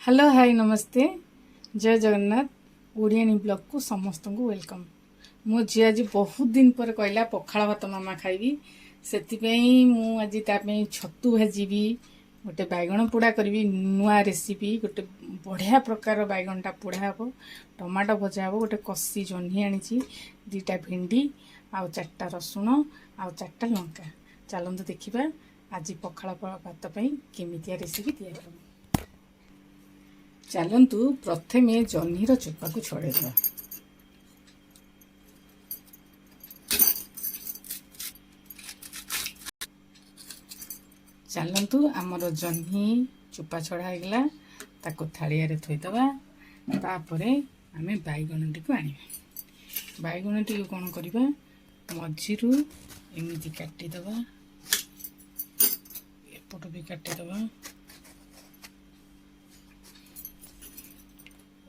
Hello hi नमस्ते जय Jagannath ओडियानी blog को समस्त को वेलकम। मो झी आज बहुत दिन पर कहला पखाड़ भात मामा खाइबी से आज छतु भाजी गोटे बैगण पोड़ा करी नुआ रेसिपी गोटे बढ़िया प्रकार बैगणटा पोड़ा हे टमाटो भजा हे गोटे कषी जह्नी आनी दीटा भिंडी आउ चार्टा रसुण आउ चार्टा लंका चलतु देखा आज पखाड़ भात केमितिया रेसिपी तैयार। चलतु प्रथमे जह्नीर चोपा को छड़ेदा चलतु आमर जह्नी चोपा छड़ा होगा ताको थाड़िया थोईदबा तापरे आमे बैगण टी को आनिबा बैगण टी कौन करबा मझिरु एमिति काटिदबा एपट भी काटिदबा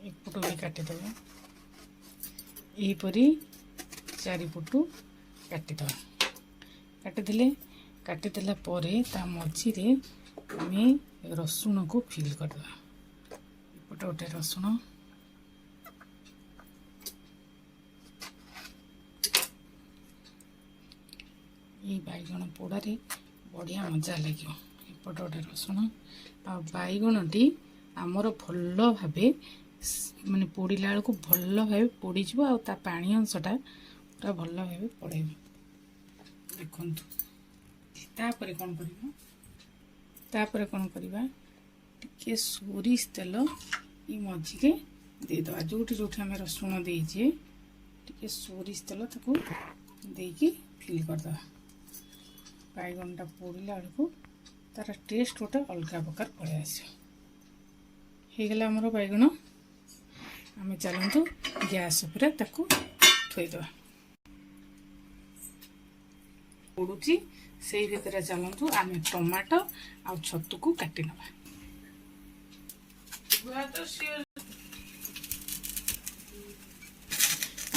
एपट भी काटिदबा यहीपरी चारिपटू काटिदबा काटिदेले काटिदेला परे ता मझिरे आमे रसुण को फिल करदबा एपट गोटे रसुण ये बैगण पोड़ारे बढ़िया मजा लगे एपट गोटे रसुण आ बैगणटी आमर भल भावे माने पोड़िला बेलू भल भाव पोड़ आ पानी अंशटा पूरा भल भाव पड़े देखु तापर कौन करवा कौन करवा टिके सोरिष तेल ये मझिरे देदबा जोटी जोटी आम रसुण देजे टिके सोरिष तेल ताको देकी फिल करदबा बैगणटा पोड़िला बेलू तार टेस्ट गोटे अलग प्रकार पड़े आस होगला आमर बैगण आम चलतु गैस उपर ताको थोईदबा पोड़ुची से भितर चलतु आम टमाटो आ छतु को काटी नवा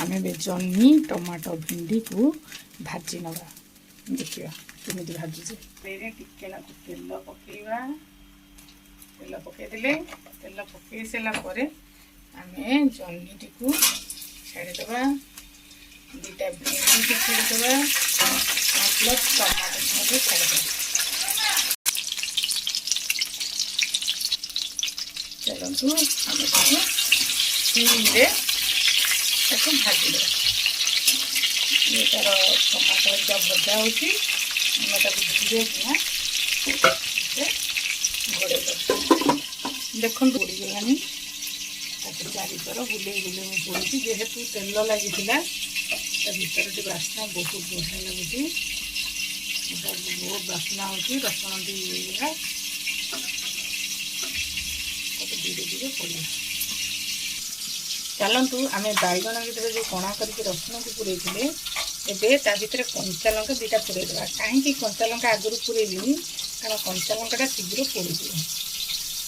आम जह्नी टमाटो भिंडी को भाजी नवा देखिए केमी भाजुचे टिके तेल पकेवा तेल पकईदे तेल पकई सारापर आम जह्नी को छाड़ीदबा दीटा भिंडी छाड़ीदबा प्लस टमाटो छाड़ीदबा चलतु आम सिमरे भाजीदे ये तार टमाटो भजा हो धीरे किना घोड़े देखो उड़गलानी चारिपर बुले बुले मुझे पोड़ी जेहेतु तेल लगी भर बास्ना बहुत बढ़िया लगुच बहुत बास्ना हो रसुण दिगला धीरे धीरे पड़ा चलतु आम बैगण भर जो कणा करके रसुण को पूरे एबे ता भीतर कंचा लंका दीटा पूरेदेवा कहीं कंचा लंका आगुरी पूरेली कारण कंचा लंकाटा शीघ्र पोड़ी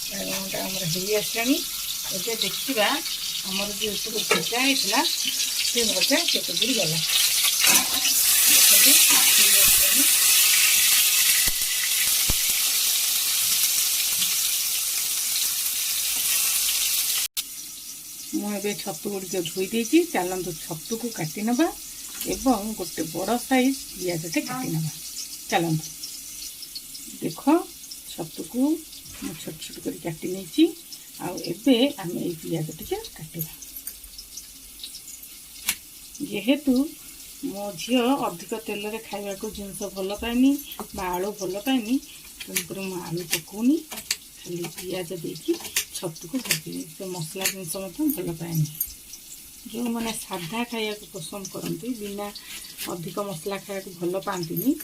बैगणटा आमर हो आसानी एबे देखा आमर जो सब भजा होता से भजा केते दूर गला मुझे छतु गुड़िक धोई देती चलतु छतु को काटी नवा एवं गोटे बड़ साइज पियाजटे काटी नवा चलतु देख छतु को मुझे छोट छोट कर काटी नहीं आबे आम ये पियाज टे काटा जेहेतु मो झी अधिक तेल रे खावा को जिनस भल पाएनी आलू भल पाएनी तेणुक आलू पकाउनी खाली पियाज देकी छतु को भाजी से मसला जिनस भल पाएनी जो मैंने साधा खाया को पसंद करती बिना अधिक मसला खाया को भल पाती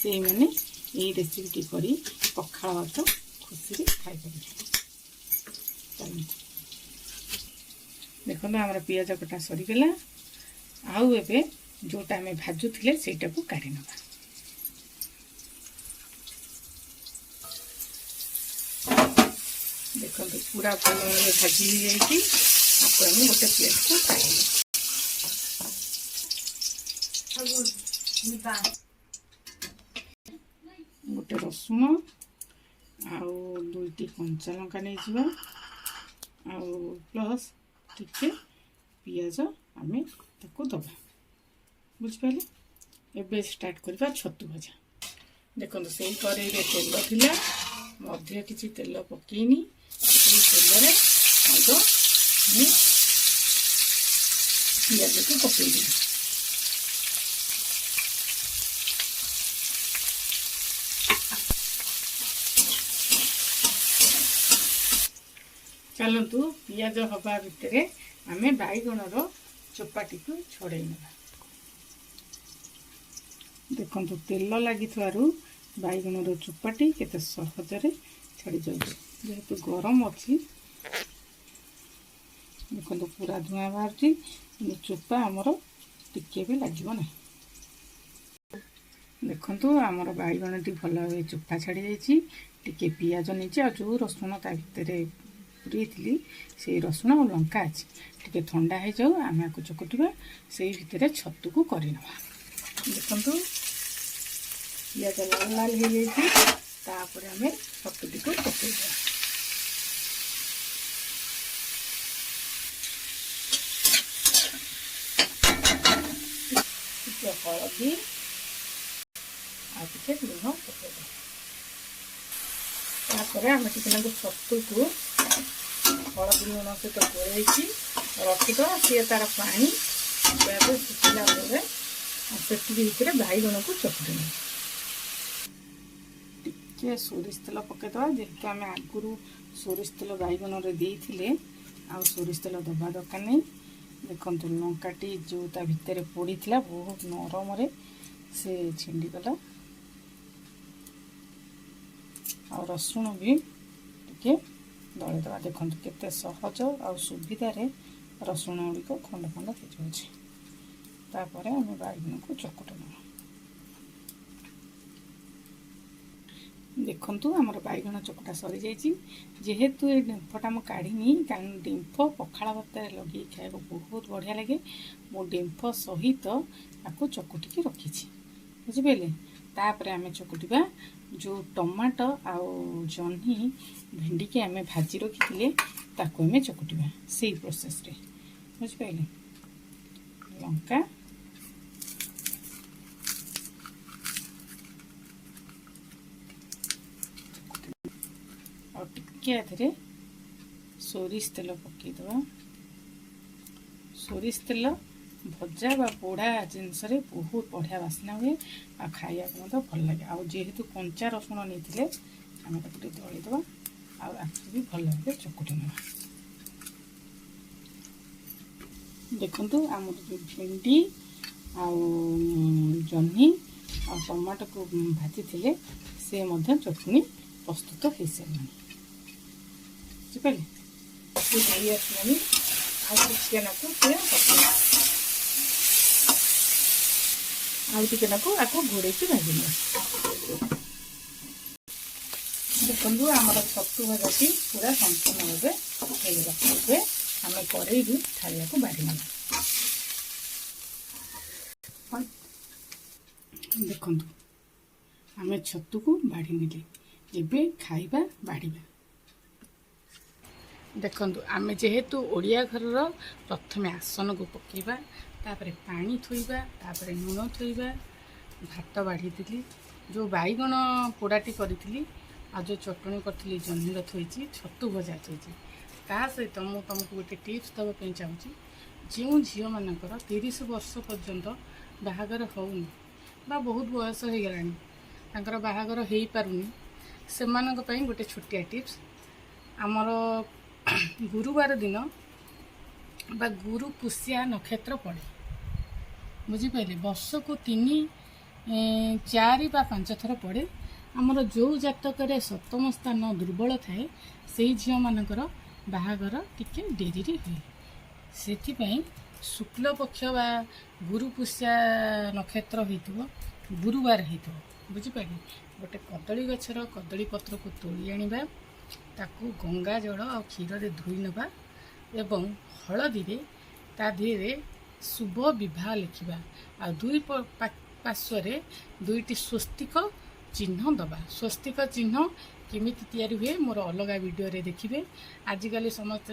से मैंने ये रेसिपी करी पखाड़ भात खुशी खाई देखो आम पियाज कटा सरीगला आउ एबे जोटा आम भाजुले सेटा को काढ़ी नवा देखो पूरा भल भाजी जाइए गोटे प्लेट को काढ़ी गोटे रसुण आउ दुईटी कंचा लंका नहीं ଆଉ ପ୍ଲସ୍ ଟିକେ ପିଆଜ ଆମେ ତାକୁ ଦେବା। ବୁଝିପାରିଲେ? ଏବେ ଷ୍ଟାର୍ଟ କରିବା ଛତୁ ଭଜା। ଦେଖନ୍ତୁ ସେଇ କରେଇରେ ତେଲ ଥିଲା, ମଧ୍ୟ କିଛି ତେଲ ପକେଇନି, ସେଇ ତେଲରେ ଆଗ ମୁଁ ପିଆଜକୁ ପକେଇଦେବି। ଚାଲନ୍ତୁ ପିଆଜ ହବା ଭିତରେ ଆମେ ବାଇଗଣର ଚୋପାଟିକୁ ଛଡ଼େଇ ନେବା। ଦେଖନ୍ତୁ ତେଲ ଲାଗିଥିବାରୁ ବାଇଗଣର ଚୋପାଟି କେତେ ସହଜରେ ଛାଡ଼ି ଯାଉଛି। ଯେହେତୁ ଗରମ ଅଛି, ଦେଖନ୍ତୁ ପୁରା ଧୂଆଁ ବାହାରୁଛି, କିନ୍ତୁ ଚୋପା ଆମର ଟିକେ ବି ଲାଗିବ ନାହିଁ। ଦେଖନ୍ତୁ ଆମର ବାଇଗଣଟି ଭଲ ଭାବେ ଚୋପା ଛାଡ଼ି ଯାଇଛି। ଟିକେ ପିଆଜ ନେଇଛି, ଆଉ ଯେଉଁ ରସୁଣ ତା ଭିତରେ ପୁରେଇଥିଲି ସେଇ ରସୁଣ ଆଉ ଲଙ୍କା ଅଛି। ଟିକେ ଥଣ୍ଡା ହେଇଯାଉ, ଆମେ ଆକୁ ଚକୁଟିବା, ସେଇ ଭିତରେ ଛତୁକୁ କରିନେବା। ଦେଖନ୍ତୁ ପିଆଜ ଲାଲ ଲାଲ ହେଇଯାଇଛି, ତାପରେ ଆମେ ଛତୁଟିକୁ ପକେଇଦେବା। ଟିକେ ହଳଦୀ ଆଉ ଟିକେ ଲୁଣ ପକେଇଦେବା। ତାପରେ ଆମେ ଟିକେ ଛତୁକୁ ହଳଦୀ ଲୁଣ ସହିତ ଗୋଳେଇକି ରଖିଦେବା। ସିଏ ତାର ପାଣି ଶୁଖିଲା ପରେ ସେତିକି ଭିତରେ ବାଇଗଣକୁ ଚକୁଟି ନେବା। ଟିକେ ସୋରିଷ ତେଲ ପକେଇଦେବା। ଯେହେତୁ ଆମେ ଆଗରୁ ସୋରିଷ ତେଲ ବାଇଗଣରେ ଦେଇଥିଲେ, ଆଉ ସୋରିଷ ତେଲ ଦେବା ଦରକାର ନାହିଁ। ଦେଖନ୍ତୁ ଲଙ୍କାଟି ଯେଉଁ ତା ଭିତରେ ପୋଡ଼ିଥିଲା ବହୁତ ନରମରେ ସେ ଛିଣ୍ଡିଗଲା। ଆଉ ରସୁଣ ବି ଟିକେ ଦଳିଦେବା। ଦେଖନ୍ତୁ କେତେ ସହଜ ଆଉ ସୁବିଧାରେ ରସୁଣ ଗୁଡ଼ିକ ଖଣ୍ଡ ଖଣ୍ଡ ହେଇଯାଉଛି। ତାପରେ ଆମେ ବାଇଗଣକୁ ଚକୁଟି ନେବା। ଦେଖନ୍ତୁ ଆମର ବାଇଗଣ ଚକଟା ସରିଯାଇଛି। ଯେହେତୁ ଏ ଡେମ୍ଫଟା ମୁଁ କାଢ଼ିନି, କାରଣ ଡେମ୍ଫ ପଖାଳ ଭାତରେ ଲଗେଇ ଖାଇବାକୁ ବହୁତ ବଢ଼ିଆ ଲାଗେ, ମୁଁ ଡେମ୍ଫ ସହିତ ତାକୁ ଚକୁଟିକି ରଖିଛି। ବୁଝିପାରିଲେ? ତାପରେ ଆମେ ଚକୁଟିବା ଯେଉଁ ଟମାଟୋ ଆଉ ଜହ୍ନି ଭେଣ୍ଡିକି ଆମେ ଭାଜି ରଖିଥିଲେ, ତାକୁ ଆମେ ଚକୁଟିବା ସେଇ ପ୍ରୋସେସ୍ରେ। ବୁଝିପାରିଲେ? ଲଙ୍କା ଆଉ ଟିକେ ଏଥିରେ ସୋରିଷ ତେଲ ପକାଇଦେବା। ସୋରିଷ ତେଲ ଭଜା ବା ପୋଡ଼ା ଜିନିଷରେ ବହୁତ ବଢ଼ିଆ ବାସ୍ନା ହୁଏ, ଆଉ ଖାଇବାକୁ ମଧ୍ୟ ଭଲ ଲାଗେ। ଆଉ ଯେହେତୁ କଞ୍ଚା ରସୁଣ ନେଇଥିଲେ, ଆମେ ତାକୁ ଟିକେ ଦଳିଦେବା, ଆଉ ଆକୁ ବି ଭଲ ଭାବେ ଚକୁଟି ନେବା। ଦେଖନ୍ତୁ ଆମର ଯେଉଁ ଭେଣ୍ଡି ଆଉ ଜହ୍ନି ଆଉ ଟମାଟୋକୁ ଭାଜିଥିଲେ, ସେ ମଧ୍ୟ ଚଟଣି ପ୍ରସ୍ତୁତ ହେଇସାରିଲାଣି। ବୁଝିପାରିଲେ? ହେଇ ଆସିଲାଣି। ଆଉ ଟିକେ ନାକୁ ଆଉ ଟିକେ ନାକୁ ଆକୁ ଘୋଡ଼େଇକି ଭାଜିନେବା। ଦେଖନ୍ତୁ ଆମର ଛତୁ ଭଜାଟି ପୁରା ସମ୍ପୂର୍ଣ୍ଣ ଭାବେ ହେଇଗଲା। ଏବେ ଆମେ କଡ଼େଇରୁ ଥାଳିଆକୁ ବାଢ଼ି ନେବା। ଦେଖନ୍ତୁ ଆମେ ଛତୁକୁ ବାଢ଼ି ନେଲେ, ଏବେ ଖାଇବା ବାଢ଼ିବା। ଦେଖନ୍ତୁ ଆମେ ଯେହେତୁ ଓଡ଼ିଆ ଘରର, ପ୍ରଥମେ ଆସନକୁ ପକାଇବା, ତାପରେ ପାଣି ଥୋଇବା, ତାପରେ ଲୁଣ ଥୋଇବା। ଭାତ ବାଢ଼ିଥିଲି, ଯେଉଁ ବାଇଗଣ ପୋଡ଼ାଟି କରିଥିଲି, ଆଉ ଯେଉଁ ଚଟଣି କରିଥିଲି ଜହ୍ନିର ଥୋଇଛି, ଛତୁ ଭଜା ଥୋଇଛି। ତା ସହିତ ମୁଁ ତୁମକୁ ଗୋଟେ ଟିପ୍ସ ଦେବା ପାଇଁ ଚାହୁଁଛି। ଯେଉଁ ଝିଅମାନଙ୍କର 30 ବର୍ଷ ପର୍ଯ୍ୟନ୍ତ ବାହାଘର ହେଉନି ବା ବହୁତ ବୟସ ହେଇଗଲାଣି, ତାଙ୍କର ବାହାଘର ହେଇପାରୁନି, ସେମାନଙ୍କ ପାଇଁ ଗୋଟେ ଛୋଟିଆ ଟିପ୍ସ। ଆମର ଗୁରୁବାର ଦିନ ବା ଗୁରୁ ପୁଷ୍ୟା ନକ୍ଷତ୍ର ପଡ଼େ। ବୁଝିପାରିଲେ? ବର୍ଷକୁ 3, 4 ବା 5 ଥର ପଡ଼େ। ଆମର ଯେଉଁ ଜାତକରେ ସପ୍ତମ ସ୍ଥାନ ଦୁର୍ବଳ ଥାଏ, ସେଇ ଝିଅମାନଙ୍କର ବାହାଘର ଟିକେ ଡେରିରେ ହୁଏ। ସେଥିପାଇଁ ଶୁକ୍ଲପକ୍ଷ ବା ଗୁରୁ ପୁଷ୍ୟା ନକ୍ଷତ୍ର ହେଇଥିବ, ଗୁରୁବାର ହେଇଥିବ, ବୁଝିପାରିଲେ? ଗୋଟେ କଦଳୀ ଗଛର କଦଳୀ ପତ୍ରକୁ ତୋଳି ଆଣିବା, ତାକୁ ଗଙ୍ଗା ଜଳ ଆଉ କ୍ଷୀରରେ ଧୋଇ ନେବା ଏବଂ ହଳଦୀରେ ତା ଦେହରେ ଶୁଭ ବିବାହ ଲେଖିବା, ଆଉ ଦୁଇ ପାର୍ଶ୍ୱରେ 2ଟି ସ୍ୱସ୍ତିକ चिन्ह दबा। स्वस्तिक चिन्ह केमिति तैयारी हुए मोर अलग वीडियो रे देखिए। आजिकल समस्त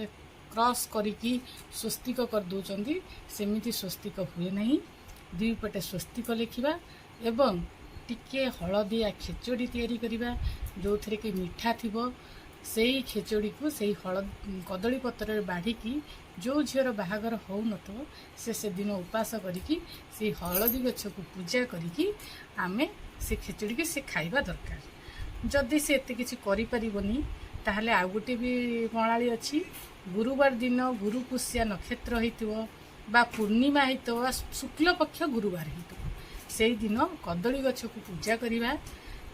क्रॉस करिकी स्वस्तिक कर दौरान सेमिति स्वस्तिक हुए नहीं। दुई पटे स्वस्तिक लिखा एवं टिके हलदिया खेचड़ी तैयारी करिबा जो थरे कि मीठा थिबो। सेई खेचड़ी को सेई कदली पत्र बाढ़िकी जो झीर बाहागर हो नथो से दिन उपास करिकी से हलदी गछ को पूजा करिकी आमे से खेचड़ी की से खाइबा दरकार। जदि से एते किछि करि परिबोनी ताहले आ गुटे भी प्रणाली अछि। गुरुवार दिन गुरु पुष्या नक्षत्र होइतिबो बा पूर्णिमा होइतिबो शुक्ल पक्ष गुरुवार होइतिबो से दिन कदली गछ को पूजा करिबा।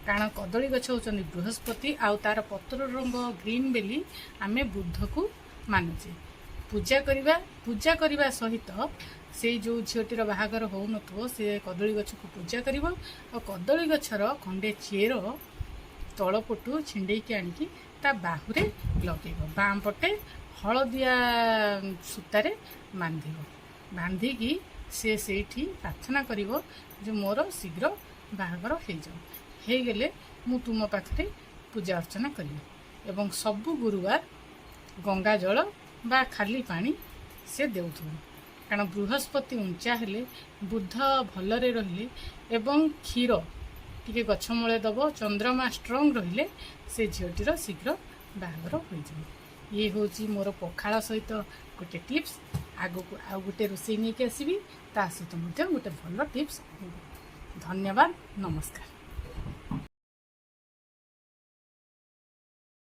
कारण कदली गछ होचंदी बृहस्पति आउ तार पत्र रंग ग्रीन बेली आमे बुद्ध को मानुचे। पूजा करिबा सहित से जो झीटीर बाहागर हो नथो से कदली गछ को पूजा करिवो और कदली गछर खंडे चेर तलपटू छिंडेकी आनिकी ता बाहुरे लगेबो। बाम पटे हलदिया सूतारे बांधिकी से सेठी प्रार्थना करिवो जो मोर शीघ्र बाहागर हो जाओ हे गेले मु तुम पाखरे पूजा अर्चना करिवो। एवं सबु गुरुवार गंगा जल बा खाली पानी से देउथु। कारण बृहस्पति उंचा हेले बुद्ध भलरे रहिले एवं क्षीर टिके गछ मूले दब चंद्रमा स्ट्रंग रहिले से झीटीर शीघ्र बाहागर हो जाए। ये होची मोर पखाळ सहित गोटे टिप्स। आगो आ गोटे रोषेई नहीं आसबि ता सहित गोटे भल टिप्स। धन्यवाद, नमस्कार।